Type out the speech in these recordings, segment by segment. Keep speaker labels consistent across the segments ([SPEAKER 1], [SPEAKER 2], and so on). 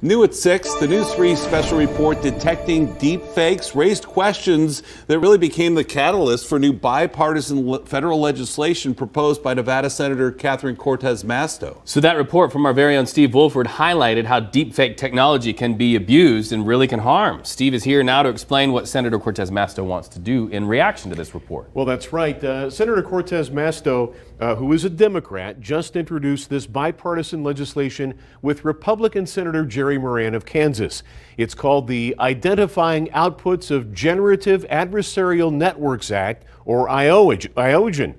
[SPEAKER 1] New at 6, the News 3 special report detecting deepfakes raised questions that really became the catalyst for new bipartisan federal legislation proposed by Nevada Senator Catherine Cortez-Masto.
[SPEAKER 2] So that report from our very own Steve Wolford highlighted how deepfake technology can be abused and really can harm. Steve is here now to explain what Senator Cortez-Masto wants to do in reaction to this report.
[SPEAKER 3] Well, that's right. Senator Cortez-Masto, who is a Democrat, just introduced this bipartisan legislation with Republican Senator Jerry Moran of Kansas. It's called the Identifying Outputs of Generative Adversarial Networks Act, or IOGN.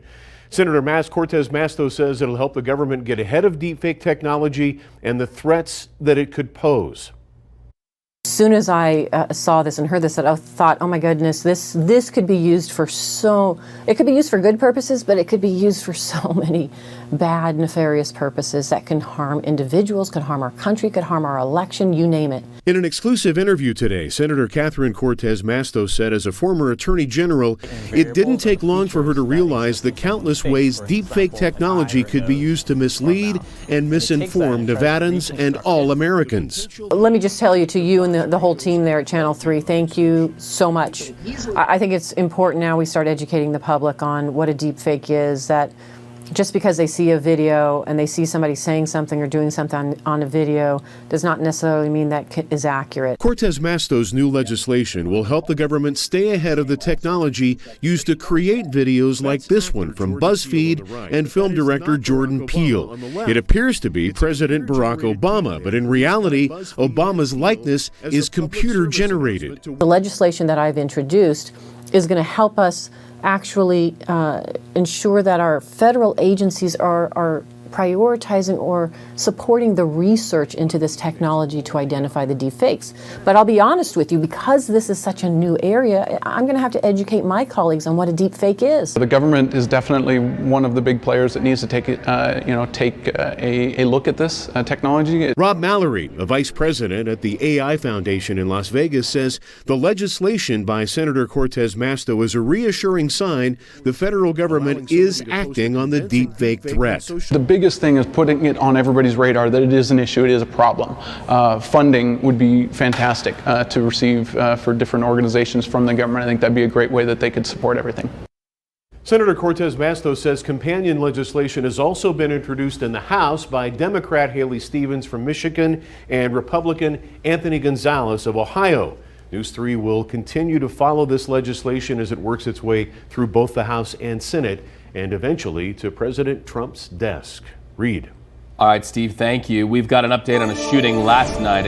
[SPEAKER 3] Senator Cortez-Masto says it'll help the government get ahead of deepfake technology and the threats that it could pose.
[SPEAKER 4] As soon as I saw this and heard this, I thought, oh my goodness, this could be used for it could be used for good purposes, but it could be used for so many bad, nefarious purposes that can harm individuals, could harm our country, could harm our election, you name it.
[SPEAKER 3] In an exclusive interview today, Senator Catherine Cortez-Masto said as a former Attorney General, it didn't take long for her to realize the countless ways deepfake technology could be used to mislead and misinform Nevadans and all Americans.
[SPEAKER 4] Let me just tell you and the whole team there at Channel 3, thank you so much. I think it's important now we start educating the public on what a deepfake is, that just because they see a video and they see somebody saying something or doing something on a video does not necessarily mean that is accurate.
[SPEAKER 3] Cortez-Masto's new legislation will help the government stay ahead of the technology used to create videos like this one from BuzzFeed and film director Jordan Peele. It appears to be President Barack Obama, but in reality, Obama's likeness is computer generated.
[SPEAKER 4] The legislation that I've introduced is going to help us actually ensure that our federal agencies are prioritizing or supporting the research into this technology to identify the deepfakes. But I'll be honest with you, because this is such a new area, I'm going to have to educate my colleagues on what a deepfake is.
[SPEAKER 5] The government is definitely one of the big players that needs to take a look at this technology.
[SPEAKER 3] Rob Mallory, a vice president at the AI Foundation in Las Vegas, says the legislation by Senator Cortez-Masto is a reassuring sign the federal government is acting on the deepfake threat.
[SPEAKER 5] The biggest thing is putting it on everybody's radar that it is an issue, it is a problem. Funding would be fantastic to receive for different organizations from the government. I think that'd be a great way that they could support everything.
[SPEAKER 3] Senator Cortez-Masto says companion legislation has also been introduced in the House by Democrat Haley Stevens from Michigan and Republican Anthony Gonzalez of Ohio. News 3 will continue to follow this legislation as it works its way through both the House and Senate and eventually to President Trump's desk. Reed.
[SPEAKER 2] All right, Steve, thank you. We've got an update on a shooting last night.